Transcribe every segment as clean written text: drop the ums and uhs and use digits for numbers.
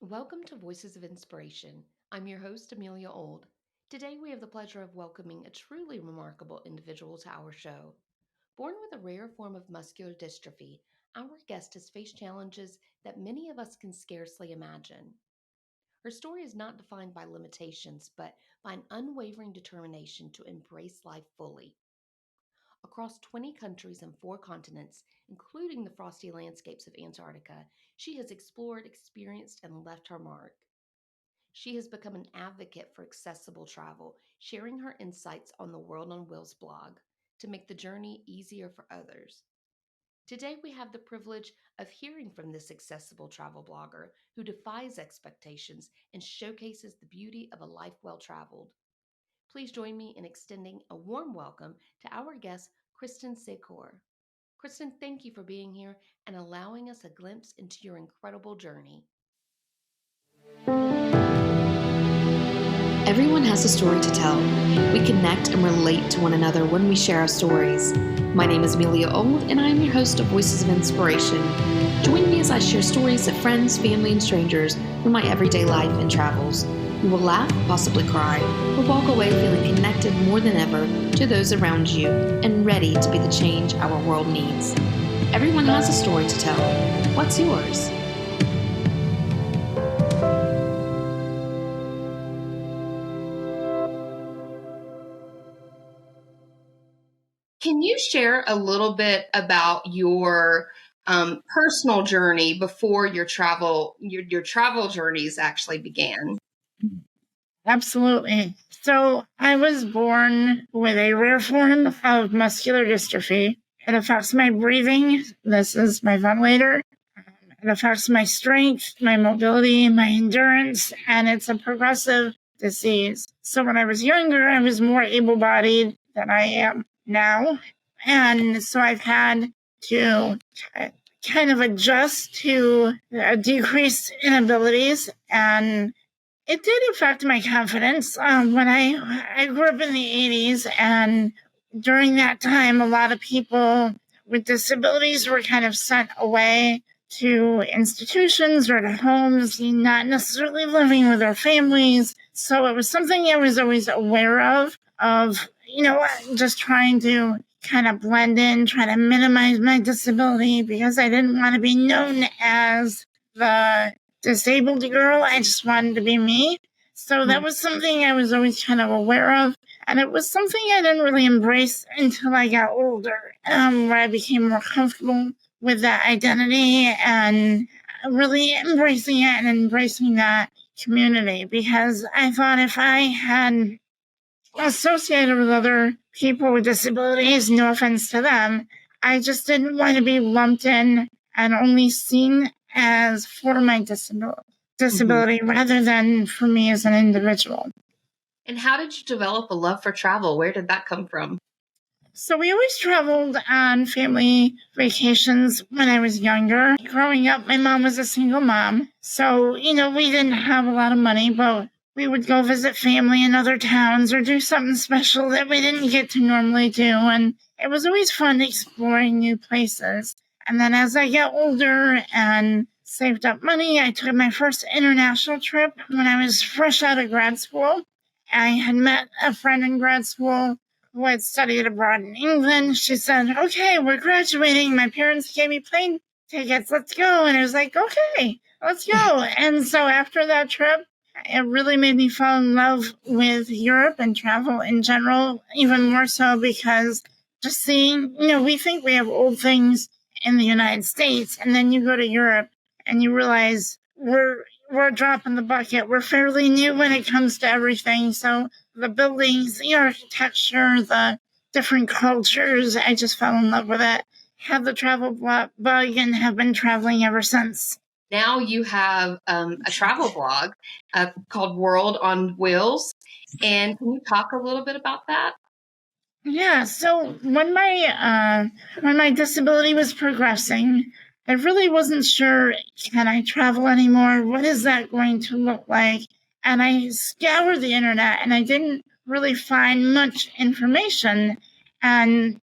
Welcome to Voices of Inspiration. I'm your host, Amelia Old. Today we have the pleasure of welcoming a truly remarkable individual to our show. Born with a rare form of muscular dystrophy, our guest has faced challenges that many of us can scarcely imagine. Her story is not defined by limitations, but by an unwavering determination to embrace life fully. Across 20 countries and 4 continents, including the frosty landscapes of Antarctica, she has explored, experienced, and left her mark. She has become an advocate for accessible travel, sharing her insights on the World on Wheels blog to make the journey easier for others. Today, we have the privilege of hearing from this accessible travel blogger who defies expectations and showcases the beauty of a life well traveled. Please join me in extending a warm welcome to our guest, Kristin Secor. Kristin, thank you for being here and allowing us a glimpse into your incredible journey. Everyone has a story to tell. We connect and relate to one another when we share our stories. My name is Amelia Old, and I am your host of Voices of Inspiration. Join me as I share stories of friends, family, and strangers from my everyday life and travels. You will laugh, possibly cry, or walk away feeling connected more than ever to those around you and ready to be the change our world needs. Everyone has a story to tell. What's yours? Can you share a little bit about your personal journey before your travel journeys actually began? Absolutely. So I was born with a rare form of muscular dystrophy. It affects my breathing. This is my ventilator. It affects my strength, my mobility, my endurance, and it's a progressive disease. So when I was younger, I was more able-bodied than I am now. And so I've had to kind of adjust to decreased inabilities, and it did affect my confidence. When I grew up in the 80s, and during that time, a lot of people with disabilities were kind of sent away to institutions or to homes, not necessarily living with their families. So it was something I was always aware of, just trying to kind of blend in, try to minimize my disability because I didn't want to be known as the disabled girl. I just wanted to be me. So that was something I was always kind of aware of. And it was something I didn't really embrace until I got older, where I became more comfortable with that identity and really embracing it and embracing that community. Because I thought if I had associated with other people with disabilities, no offense to them, I just didn't want to be lumped in and only seen as for my disability rather than for me as an individual. And how did you develop a love for travel? Where did that come from? So we always traveled on family vacations when I was younger. Growing up, my mom was a single mom. So, we didn't have a lot of money, but we would go visit family in other towns or do something special that we didn't get to normally do. And it was always fun exploring new places. And then as I got older and saved up money, I took my first international trip when I was fresh out of grad school. I had met a friend in grad school who had studied abroad in England. She said, okay, we're graduating. My parents gave me plane tickets. Let's go. And I was like, okay, let's go. And so after that trip, it really made me fall in love with Europe and travel in general, even more so because just seeing, we think we have old things in the United States, and then you go to Europe and you realize we're a drop in the bucket. We're fairly new when it comes to everything. So the buildings, the architecture, the different cultures, I just fell in love with it. Had the travel bug and have been traveling ever since. Now you have a travel blog called World on Wheels. And can you talk a little bit about that? Yeah, so when my disability was progressing, I really wasn't sure, can I travel anymore? What is that going to look like? And I scoured the internet and I didn't really find much information. And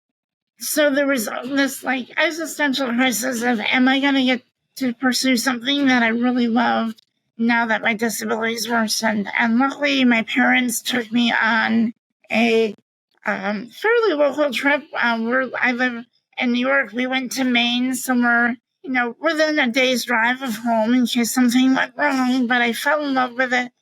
so there was this existential crisis of, am I going to get to pursue something that I really loved now that my disabilities worsened. And luckily, my parents took me on a fairly local trip. I live in New York. We went to Maine, somewhere, within a day's drive of home in case something went wrong, but I fell in love with it.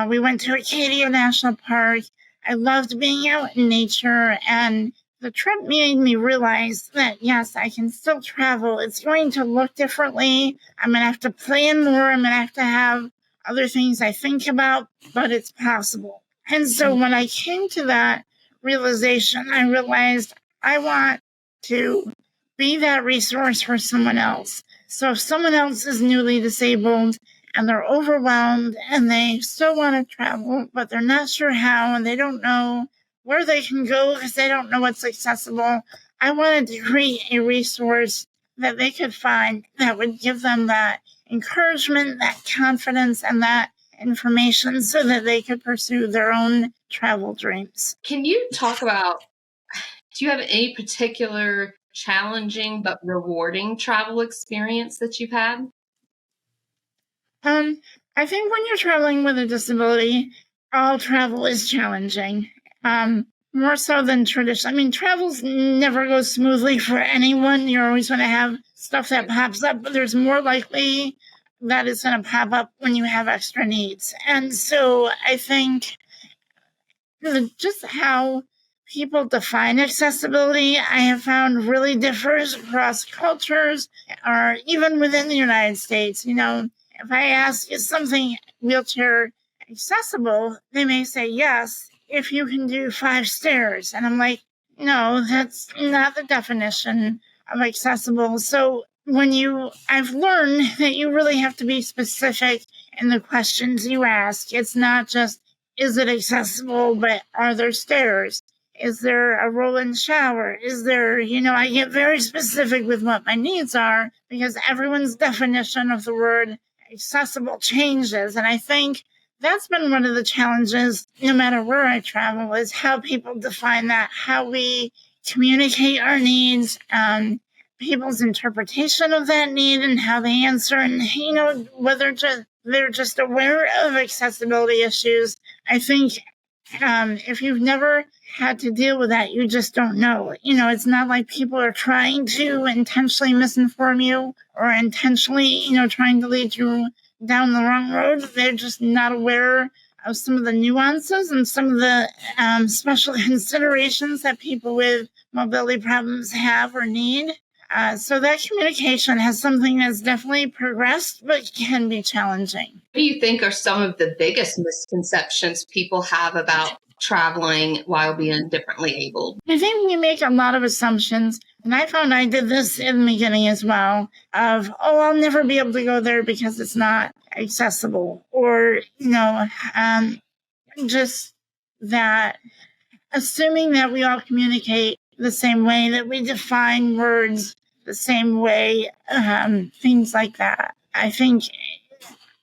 We went to Acadia National Park. I loved being out in nature, and the trip made me realize that, yes, I can still travel. It's going to look differently. I'm going to have to plan more. I'm going to have other things I think about, but it's possible. And so when I came to that realization, I realized I want to be that resource for someone else. So if someone else is newly disabled and they're overwhelmed and they still want to travel, but they're not sure how and they don't know where they can go because they don't know what's accessible, I wanted to create a resource that they could find that would give them that encouragement, that confidence, and that information so that they could pursue their own travel dreams. Can you talk about, do you have any particular challenging but rewarding travel experience that you've had? I think when you're traveling with a disability, all travel is challenging. More so than traditional. I mean, travels never goes smoothly for anyone. You're always going to have stuff that pops up, but there's more likely that it's going to pop up when you have extra needs. And so I think just how people define accessibility, I have found really differs across cultures or even within the United States. If I ask, is something wheelchair accessible, they may say yes, if you can do 5 stairs. And I'm like, no, that's not the definition of accessible. So I've learned that you really have to be specific in the questions you ask. It's not just, is it accessible, but are there stairs? Is there a roll-in shower? Is there, I get very specific with what my needs are because everyone's definition of the word accessible changes. And I think that's been one of the challenges, no matter where I travel, is how people define that, how we communicate our needs, people's interpretation of that need and how they answer, and, whether they're just aware of accessibility issues. I think if you've never had to deal with that, you just don't know. It's not like people are trying to intentionally misinform you or intentionally, trying to lead you down the wrong road. They're just not aware of some of the nuances and some of the special considerations that people with mobility problems have or need. So that communication has something that's definitely progressed, but can be challenging. What do you think are some of the biggest misconceptions people have about traveling while being differently abled? I think we make a lot of assumptions, and I found I did this in the beginning as well, of, I'll never be able to go there because it's not accessible, or, just that assuming that we all communicate the same way, that we define words the same way, things like that. I think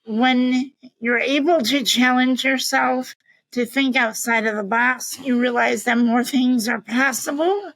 when you're able to challenge yourself to think outside of the box, you realize that more things are possible,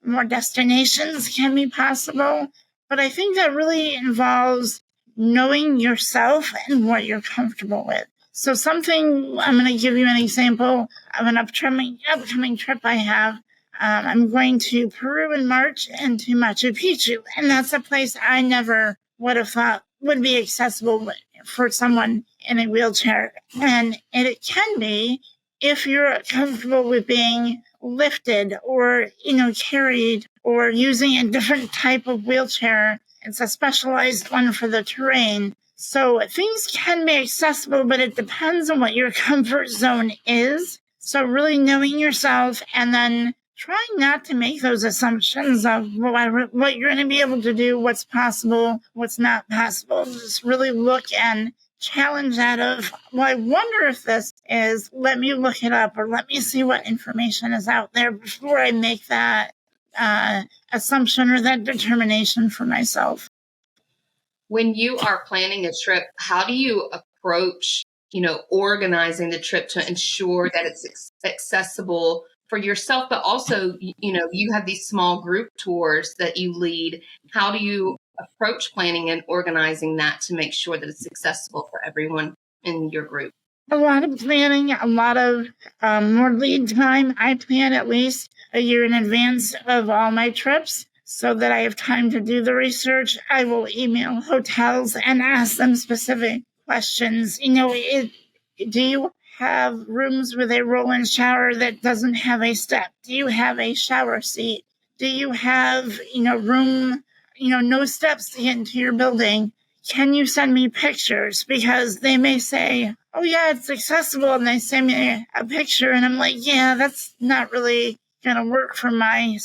more destinations can be possible. But I think that really involves knowing yourself and what you're comfortable with. So I'm going to give you an example of an upcoming trip I have. I'm going to Peru in March and to Machu Picchu, and that's a place I never would have thought would be accessible for someone in a wheelchair. And it can be if you're comfortable with being lifted or, carried or using a different type of wheelchair. It's a specialized one for the terrain. So things can be accessible, but it depends on what your comfort zone is. So really knowing yourself and then trying not to make those assumptions of what you're going to be able to do, what's possible, what's not possible. Just really look and challenge that of, well, I wonder if this is, let me look it up or let me see what information is out there before I make that assumption or that determination for myself. When you are planning a trip, how do you approach, organizing the trip to ensure that it's accessible for yourself, but also, you have these small group tours that you lead. How do you approach planning and organizing that to make sure that it's accessible for everyone in your group? A lot of planning, a lot of more lead time. I plan at least a year in advance of all my trips so that I have time to do the research. I will email hotels and ask them specific questions. Do you have rooms with a roll-in shower that doesn't have a step? Do you have a shower seat? Do you have, room, no steps to get into your building? Can you send me pictures? Because they may say, oh yeah, it's accessible. And they send me a picture and I'm like, yeah, that's not really going to work for my,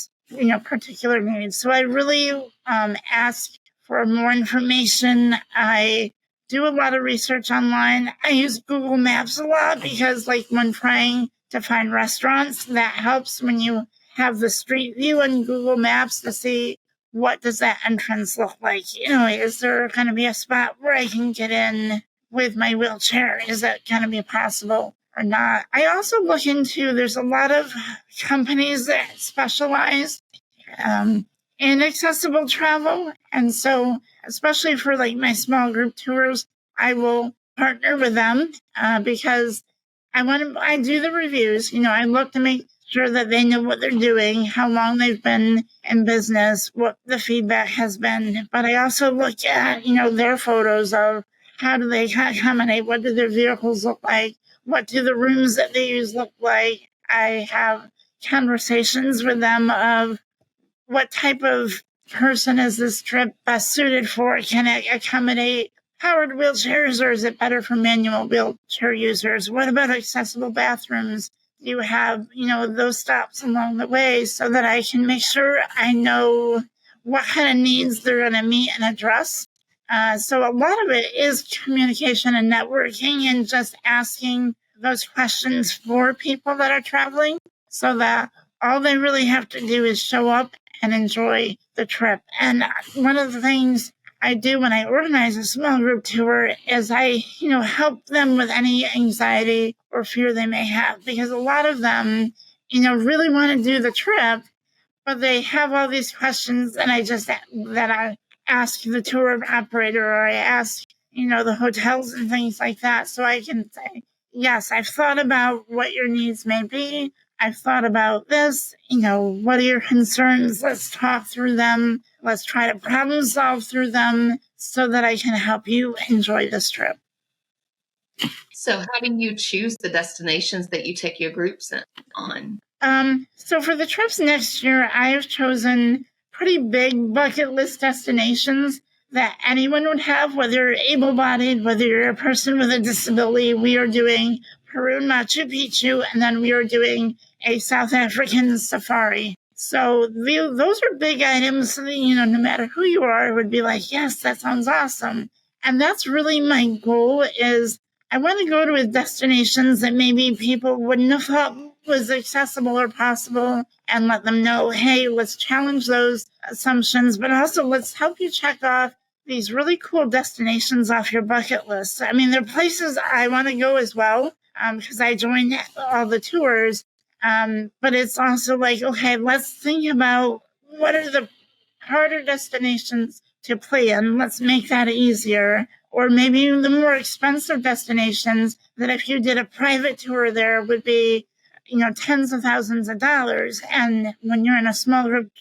particular needs. So I really ask for more information. I do a lot of research online. I use Google Maps a lot because when trying to find restaurants, that helps when you have the street view on Google Maps to see what does that entrance look like? Is there going to be a spot where I can get in with my wheelchair? Is that going to be possible or not? I also look into, there's a lot of companies that specialize in accessible travel. And so, especially for my small group tours, I will partner with them because I do the reviews. I look to make sure that they know what they're doing, how long they've been in business, what the feedback has been. But I also look at, their photos of how do they accommodate, what do their vehicles look like, what do the rooms that they use look like. I have conversations with them of what type of person is this trip best suited for? Can it accommodate powered wheelchairs, or is it better for manual wheelchair users? What about accessible bathrooms? Do you have, those stops along the way so that I can make sure I know what kind of needs they're going to meet and address? So a lot of it is communication and networking and just asking those questions for people that are traveling so that all they really have to do is show up and enjoy the trip. And one of the things I do when I organize a small group tour is I, help them with any anxiety or fear they may have, because a lot of them, really want to do the trip, but they have all these questions, and I ask the tour operator, or I ask, the hotels and things like that, so I can say, yes, I've thought about what your needs may be. I've thought about this, what are your concerns? Let's talk through them. Let's try to problem solve through them so that I can help you enjoy this trip. So how do you choose the destinations that you take your groups on? So for the trips next year, I have chosen pretty big bucket list destinations that anyone would have, whether you're able-bodied, whether you're a person with a disability. We are doing Peru and Machu Picchu, and then we are doing a South African safari. So those are big items, no matter who you are, it would be like, yes, that sounds awesome. And that's really my goal, is I want to go to destinations that maybe people wouldn't have thought was accessible or possible, and let them know, hey, let's challenge those assumptions, but also let's help you check off these really cool destinations off your bucket list. I mean, there are places I want to go as well, because I joined all the tours, but it's also like, okay, let's think about what are the harder destinations to plan. Let's make that easier. Or maybe the more expensive destinations that if you did a private tour there would be, tens of thousands of dollars. And when you're in a small group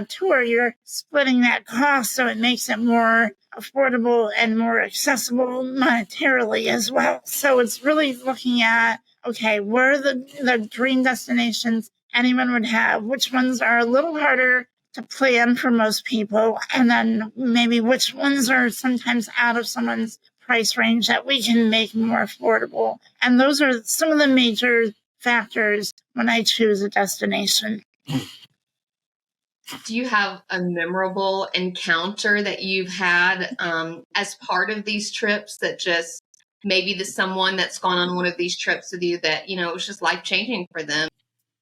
tour, you're splitting that cost, so it makes it more affordable and more accessible monetarily as well. So it's really looking at, okay, where are the dream destinations anyone would have? Which ones are a little harder to plan for most people? And then maybe which ones are sometimes out of someone's price range that we can make more affordable. And those are some of the major factors when I choose a destination. Do you have a memorable encounter that you've had as part of these trips, that just maybe the someone that's gone on one of these trips with you that, it was just life-changing for them?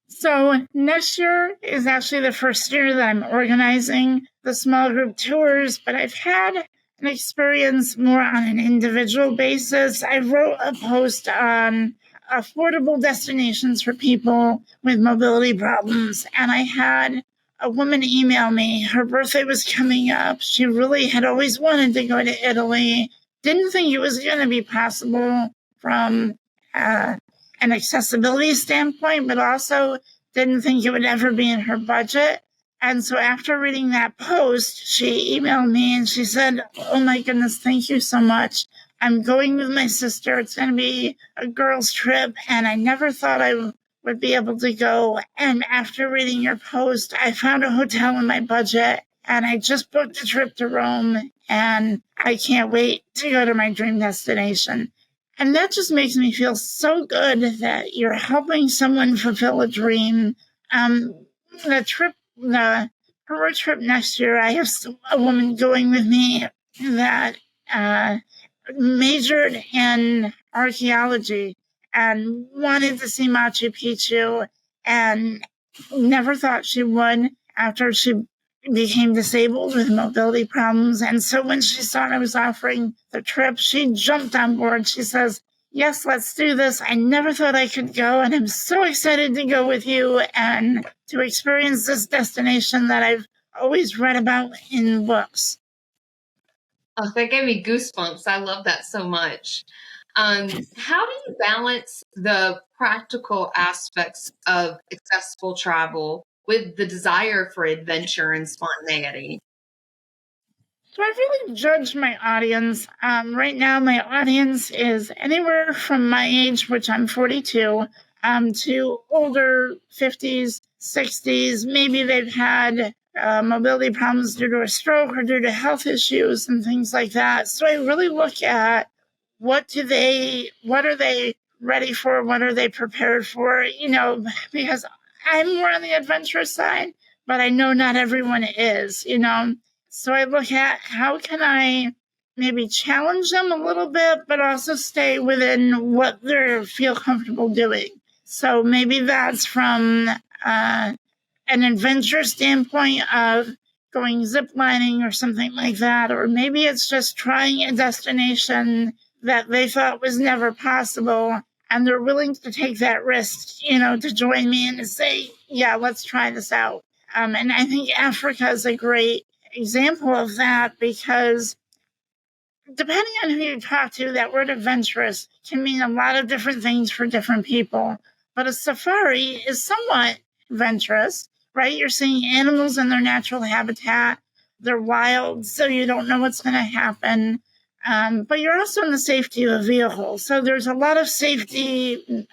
So next year is actually the first year that I'm organizing the small group tours, but I've had an experience more on an individual basis. I wrote a post on affordable destinations for people with mobility problems, and I had a woman emailed me. Her birthday was coming up. She really had always wanted to go to Italy. Didn't think it was going to be possible from an accessibility standpoint, but also didn't think it would ever be in her budget. And so after reading that post, she emailed me and she said, "Oh my goodness, thank you so much. I'm going with my sister. It's going to be a girls' trip, and I never thought I would be able to go. And after reading your post, I found a hotel in my budget, and I just booked a trip to Rome, and I can't wait to go to my dream destination." And that just makes me feel so good that you're helping someone fulfill a dream. The Peru trip next year, I have a woman going with me that majored in archaeology and wanted to see Machu Picchu and never thought she would after she became disabled with mobility problems. And so when she saw I was offering the trip, she jumped on board. She says, "Yes, let's do this. I never thought I could go, and I'm so excited to go with you and to experience this destination that I've always read about in books." Oh, that gave me goosebumps. I love that so much. How do you balance the practical aspects of accessible travel with the desire for adventure and spontaneity? So I really judge my audience. Right now, my audience is anywhere from my age, which I'm 42, to older 50s, 60s. Maybe they've had mobility problems due to a stroke or due to health issues and things like that. So I really look at what are they ready for? What are they prepared for? Because I'm more on the adventurous side, but I know not everyone is. So I look at how can I maybe challenge them a little bit, but also stay within what they feel comfortable doing. So maybe that's from an adventure standpoint of going ziplining or something like that, or maybe it's just trying a destination that they thought was never possible, and they're willing to take that risk, to join me and to say, "Yeah, let's try this out." And I think Africa is a great example of that because depending on who you talk to, that word adventurous can mean a lot of different things for different people. But a safari is somewhat adventurous, right? You're seeing animals in their natural habitat. They're wild, so you don't know what's going to happen. But you're also in the safety of a vehicle. So there's a lot of safety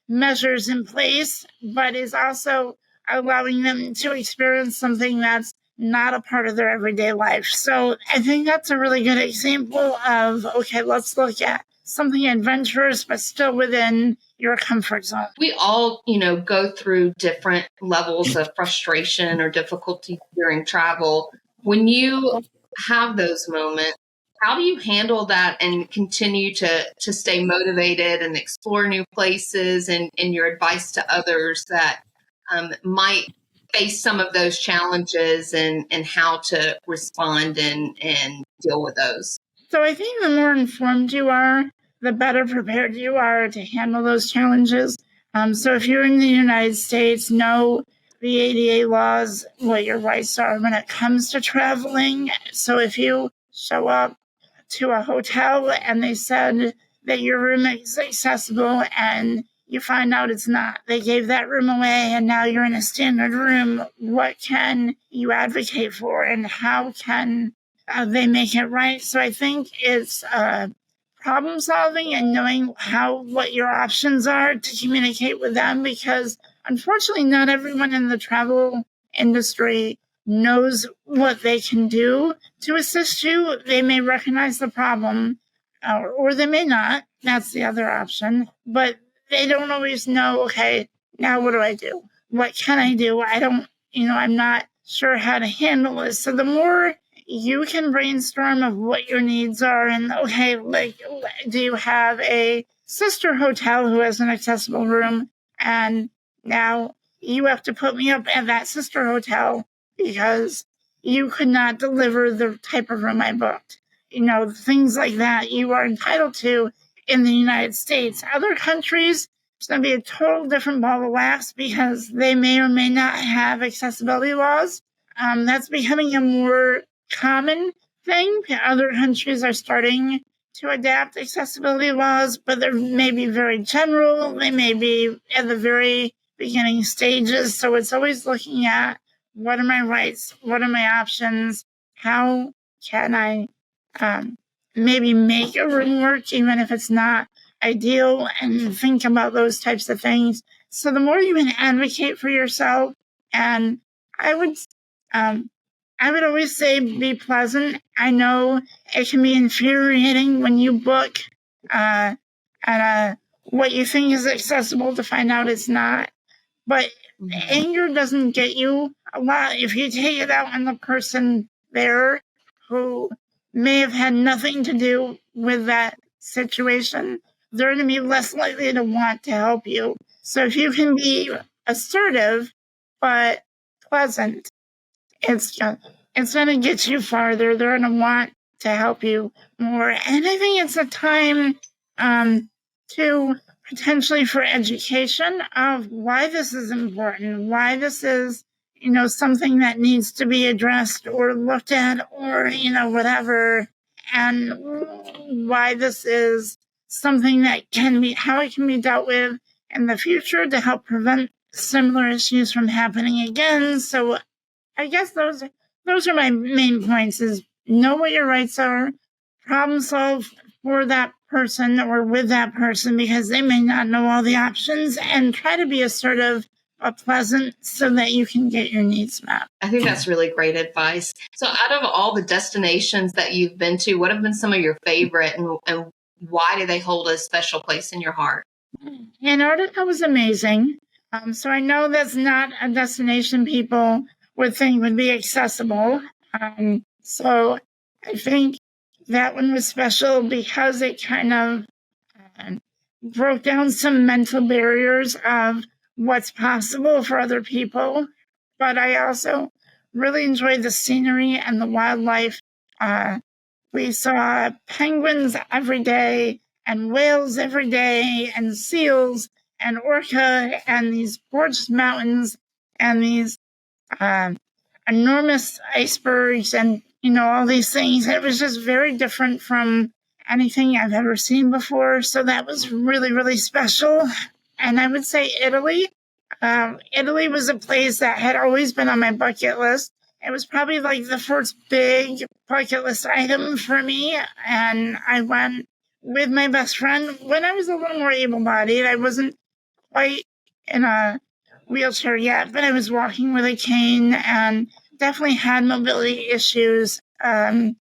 measures in place, but is also allowing them to experience something that's not a part of their everyday life. So I think that's a really good example of, okay, let's look at something adventurous, but still within your comfort zone. We all, go through different levels of frustration or difficulty during travel. When you have those moments, how do you handle that and continue to stay motivated and explore new places, and your advice to others that might face some of those challenges, and how to respond and deal with those? So I think the more informed you are, the better prepared you are to handle those challenges. So if you're in the United States, know the ADA laws, what your rights are when it comes to traveling. So if you show up to a hotel and they said that your room is accessible and you find out it's not, they gave that room away and now you're in a standard room, what can you advocate for and how can they make it right? So I think it's problem solving and knowing what your options are to communicate with them, because unfortunately not everyone in the travel industry knows what they can do to assist you. They may recognize the problem or they may not. That's the other option. But they don't always know, okay, now what do I do? What can I do? I'm not sure how to handle this. So the more you can brainstorm of what your needs are and, okay, like, do you have a sister hotel who has an accessible room? And now you have to put me up at that sister hotel because you could not deliver the type of room I booked. Things like that you are entitled to in the United States. Other countries, it's going to be a total different ball of wax because they may or may not have accessibility laws. That's becoming a more common thing. Other countries are starting to adapt accessibility laws, but they may be very general. They may be at the very beginning stages. So it's always looking at what are my rights? What are my options? How can I maybe make a room work, even if it's not ideal, and think about those types of things. So the more you can advocate for yourself, and I would always say be pleasant. I know it can be infuriating when you book at what you think is accessible to find out it's not. But anger doesn't get you a lot if you take it out on the person there who may have had nothing to do with that situation. They're going to be less likely to want to help you. So if you can be assertive but pleasant, it's going to get you farther. They're going to want to help you more. And I think it's a time to potentially for education of why this is important, why this is, something that needs to be addressed or looked at or, whatever, and why this is something that how it can be dealt with in the future to help prevent similar issues from happening again. So I guess those are my main points: is know what your rights are, problem solve for that person or with that person because they may not know all the options, and try to be assertive but pleasant so that you can get your needs met. I think that's really great advice. So out of all the destinations that you've been to, what have been some of your favorite, and why do they hold a special place in your heart? Antarctica was amazing. So I know that's not a destination people would think would be accessible. So I think that one was special because it kind of broke down some mental barriers of what's possible for other people. But I also really enjoyed the scenery and the wildlife. We saw penguins every day and whales every day and seals and orca and these gorgeous mountains and these enormous icebergs and, all these things. It was just very different from anything I've ever seen before. So that was really, really special. And I would say Italy. Italy was a place that had always been on my bucket list. It was probably like the first big bucket list item for me. And I went with my best friend when I was a little more able-bodied. I wasn't quite in a wheelchair yet, but I was walking with a cane and definitely had mobility issues. And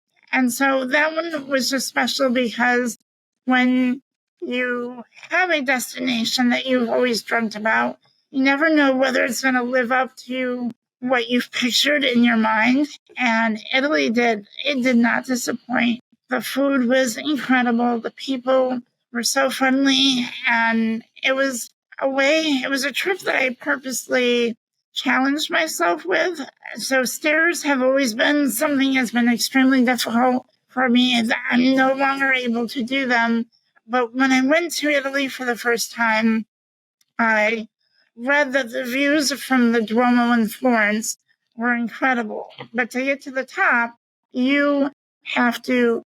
so that one was just special because when you have a destination that you've always dreamt about, you never know whether it's going to live up to what you've pictured in your mind. And Italy did. It did not disappoint. The food was incredible. The people were so friendly. And it was a trip that I purposely challenged myself with. So stairs have always been something that's been extremely difficult for me. I'm no longer able to do them. But when I went to Italy for the first time, I read that the views from the Duomo in Florence were incredible. But to get to the top, you have to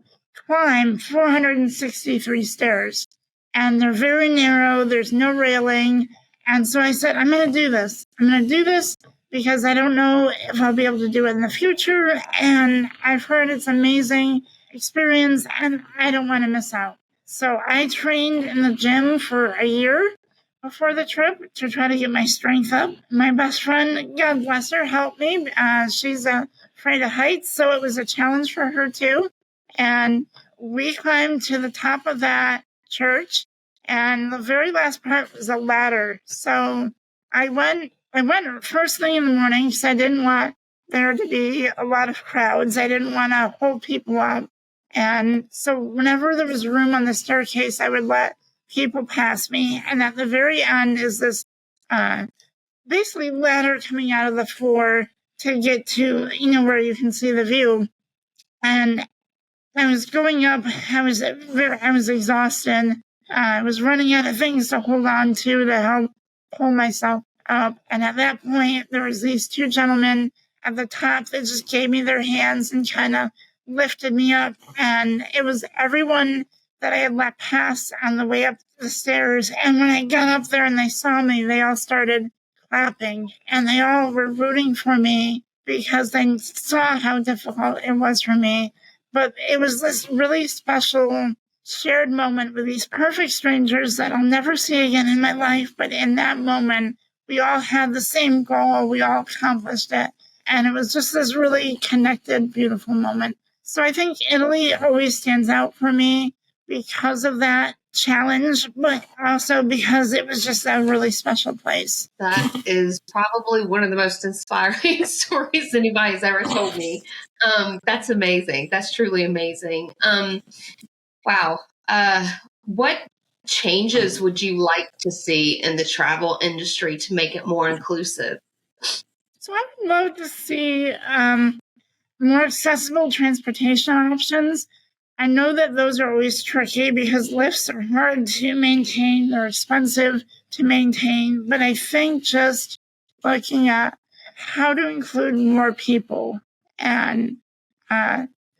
climb 463 stairs. And they're very narrow. There's no railing. And so I said, I'm going to do this. I'm going to do this because I don't know if I'll be able to do it in the future. And I've heard it's an amazing experience, and I don't want to miss out. So I trained in the gym for a year before the trip to try to get my strength up. My best friend, God bless her, helped me. She's afraid of heights, so it was a challenge for her too. And we climbed to the top of that church, and the very last part was a ladder. So I went first thing in the morning because I didn't want there to be a lot of crowds. I didn't want to hold people up. And so whenever there was room on the staircase, I would let people pass me. And at the very end is this basically ladder coming out of the floor to get to, where you can see the view. And I was going up, I was exhausted. I was running out of things to hold on to help pull myself up. And at that point, there was these two gentlemen at the top that just gave me their hands and kind of lifted me up. And it was everyone that I had let pass on the way up the stairs. And when I got up there and they saw me, they all started clapping and they all were rooting for me because they saw how difficult it was for me. But it was this really special shared moment with these perfect strangers that I'll never see again in my life. But in that moment, we all had the same goal. We all accomplished it. And it was just this really connected, beautiful moment. So I think Italy always stands out for me because of that challenge, but also because it was just a really special place. That is probably one of the most inspiring stories anybody's ever told me. That's amazing. That's truly amazing. Wow. What changes would you like to see in the travel industry to make it more inclusive? So I would love to see more accessible transportation options. I know that those are always tricky because lifts are hard to maintain, they're expensive to maintain, but I think just looking at how to include more people. And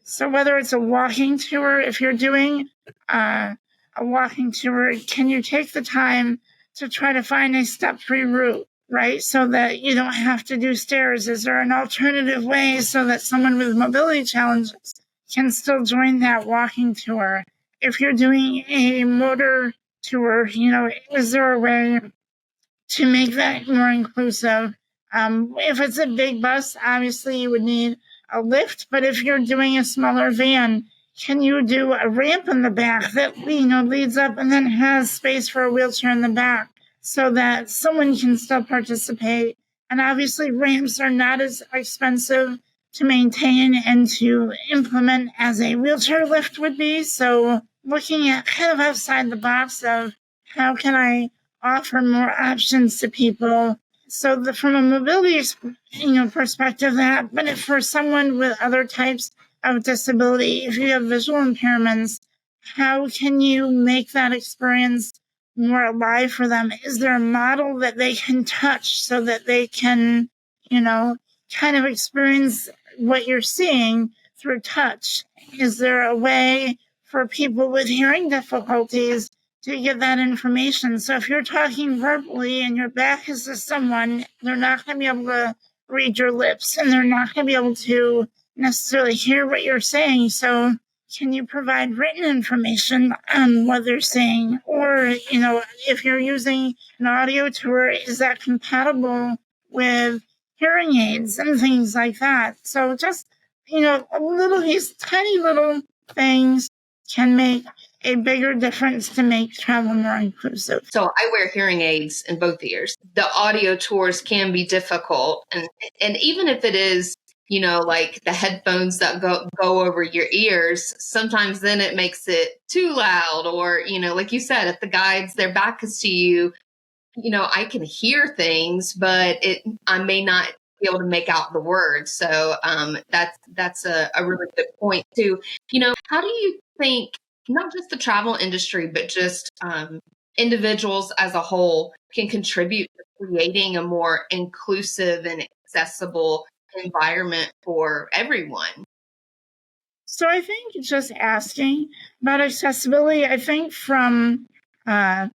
so whether it's a walking tour, if you're doing a walking tour, can you take the time to try to find a step-free route? Right? So that you don't have to do stairs. Is there an alternative way so that someone with mobility challenges can still join that walking tour? If you're doing a motor tour, is there a way to make that more inclusive? If it's a big bus, obviously you would need a lift, but if you're doing a smaller van, can you do a ramp in the back that leads up and then has space for a wheelchair in the back? So that someone can still participate. And obviously ramps are not as expensive to maintain and to implement as a wheelchair lift would be. So looking at kind of outside the box of how can I offer more options to people. So from a mobility, perspective, but for someone with other types of disability, if you have visual impairments, how can you make that experience more alive for them? Is there a model that they can touch so that they can, kind of experience what you're seeing through touch? Is there a way for people with hearing difficulties to get that information? So if you're talking verbally and your back is to someone, they're not going to be able to read your lips and they're not going to be able to necessarily hear what you're saying. So can you provide written information on what they're saying? Or, if you're using an audio tour, is that compatible with hearing aids and things like that? So just, these tiny little things can make a bigger difference to make travel more inclusive. So I wear hearing aids in both ears. The audio tours can be difficult. And even if it is, like the headphones that go over your ears, sometimes then it makes it too loud. Or, like you said, if the guides, their back is to you, I can hear things, but I may not be able to make out the words. So that's a really good point too. How do you think not just the travel industry, but just individuals as a whole can contribute to creating a more inclusive and accessible environment for everyone? So I think just asking about accessibility, I think from a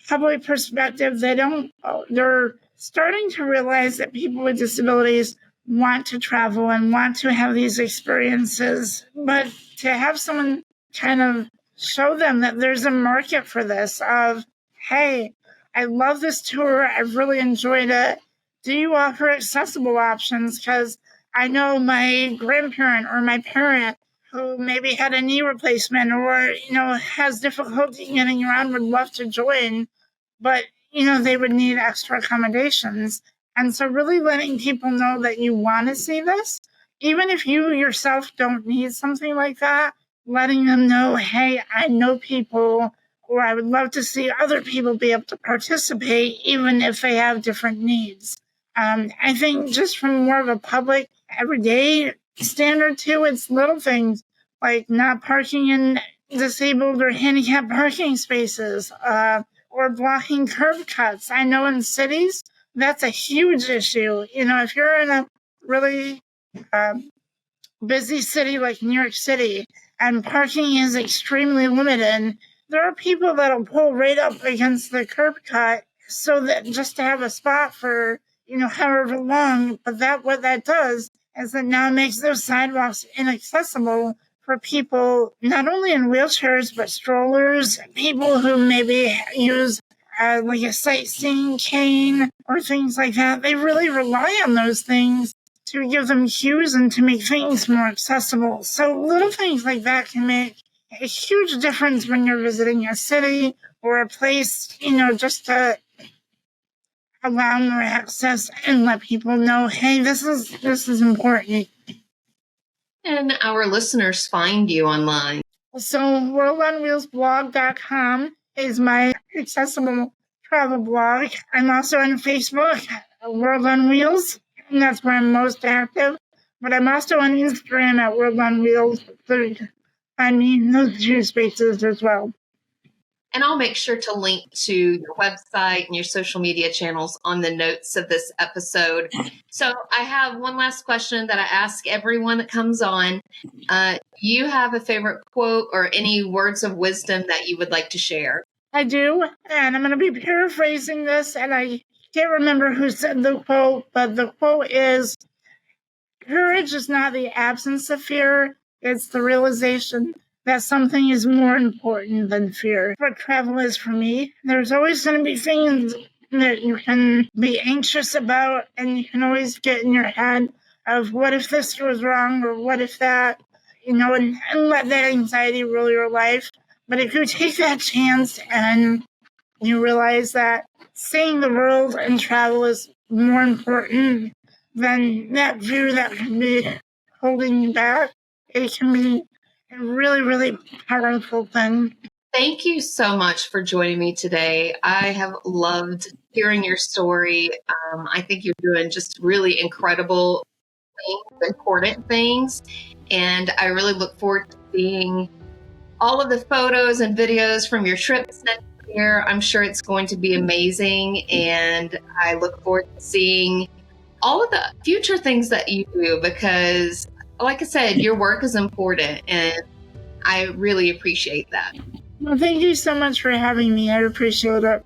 public perspective, they're starting to realize that people with disabilities want to travel and want to have these experiences, but to have someone kind of show them that there's a market for this of, hey, I love this tour. I've really enjoyed it. Do you offer accessible options? Because I know my grandparent or my parent who maybe had a knee replacement or, has difficulty getting around would love to join, but, they would need extra accommodations. And so really letting people know that you want to see this, even if you yourself don't need something like that, letting them know, hey, I know people, or I would love to see other people be able to participate, even if they have different needs. I think just from more of a public everyday standard too, it's little things like not parking in disabled or handicapped parking spaces, or blocking curb cuts. I know in cities, that's a huge issue. If you're in a really busy city like New York City and parking is extremely limited, there are people that'll pull right up against the curb cut so that just to have a spot for, however long. But what that does is it now makes those sidewalks inaccessible for people not only in wheelchairs, but strollers, people who maybe use like a sightseeing cane or things like that. They really rely on those things to give them cues and to make things more accessible. So little things like that can make a huge difference when you're visiting a city or a place, just to allow more access and let people know, hey, this is important. And our listeners find you online? So worldonwheelsblog.com is my accessible travel blog. I'm also on Facebook, World on Wheels, and that's where I'm most active. But I'm also on Instagram at World on Wheels. So find me in those two spaces as well. And I'll make sure to link to your website and your social media channels on the notes of this episode. So I have one last question that I ask everyone that comes on. You have a favorite quote or any words of wisdom that you would like to share? I do, and I'm going to be paraphrasing this, and I can't remember who said the quote, but the quote is, courage is not the absence of fear, it's the realization that something is more important than fear. What travel is for me, there's always going to be things that you can be anxious about, and you can always get in your head of what if this was wrong or what if that, and let that anxiety rule your life. But if you take that chance and you realize that seeing the world and travel is more important than that fear that can be holding you back, it can be a really, really powerful thing. Thank you so much for joining me today. I have loved hearing your story. I think you're doing just really incredible things, important things. And I really look forward to seeing all of the photos and videos from your trips next year. I'm sure it's going to be amazing. And I look forward to seeing all of the future things that you do because, like I said, your work is important. And I really appreciate that. Well, thank you so much for having me. I appreciate it.